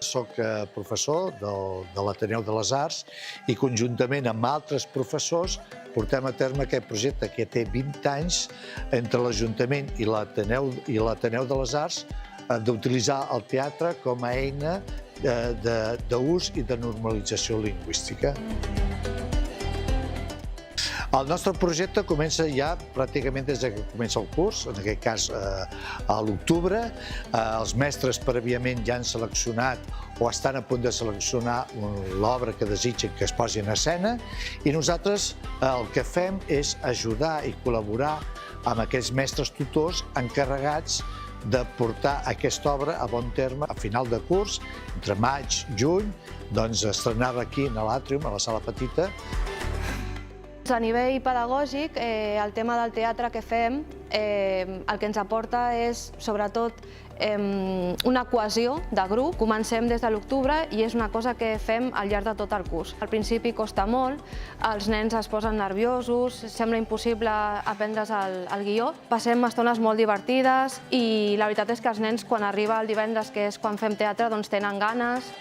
soc professor de l'Ateneu de les Arts i conjuntament amb altres professors portem a terme aquest projecte que té 20 anys entre l'Ajuntament i l'Ateneu de les Arts d'utilitzar el teatre com a eina d'ús i de normalització lingüística. El nostre projecte comença ja pràcticament des que comença el curs, en aquest cas a l'octubre. Els mestres prèviament ja han seleccionat o estan a punt de seleccionar l'obra que desitgen que es posi en escena i nosaltres el que fem és ajudar i col·laborar amb aquells mestres tutors encarregats de portar aquesta obra a bon terme a final de curs, entre maig i juny, doncs estrenar-la aquí a l'Àtrium, a la sala petita. A nivell pedagògic, el tema del teatre que fem el que ens aporta és, sobretot, una cohesió de grup. Comencem des de l'octubre i és una cosa que fem al llarg de tot el curs. Al principi costa molt, els nens es posen nerviosos, sembla impossible aprendre's el guió. Passem estones molt divertides i la veritat és que els nens, quan arriba el divendres, que és quan fem teatre, doncs tenen ganes.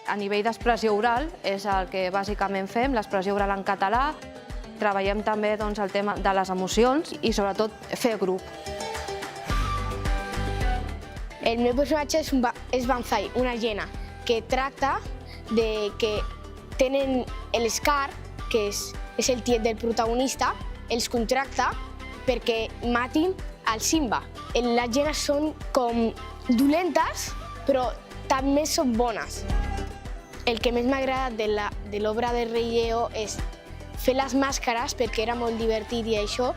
A nivell d'expressió oral és el que bàsicament fem, l'expressió oral en català. Treballem també el tema de les emocions i, sobretot, fer grup. El meu personatge és Banzai, una hiena, que tracta de que tenen l'Scar, que és el tiet del protagonista, els contracta perquè matin el Simba. Les hienes són com dolentes, però també són bones. El que més m'ha agradat de l'obra de Rei Lleó és fer les màscares, perquè era molt divertit i això,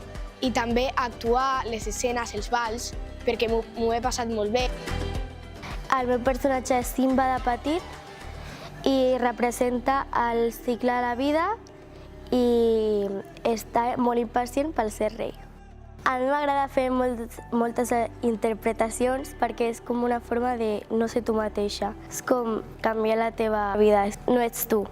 i també actuar les escenes, els balls, perquè m'ho he passat molt bé. El meu personatge és Simba de petit i representa el cicle de la vida i està molt impacient per ser rei. A mi m'agrada fer moltes interpretacions perquè és com una forma de no ser tu mateixa. És com canviar la teva vida, no ets tu.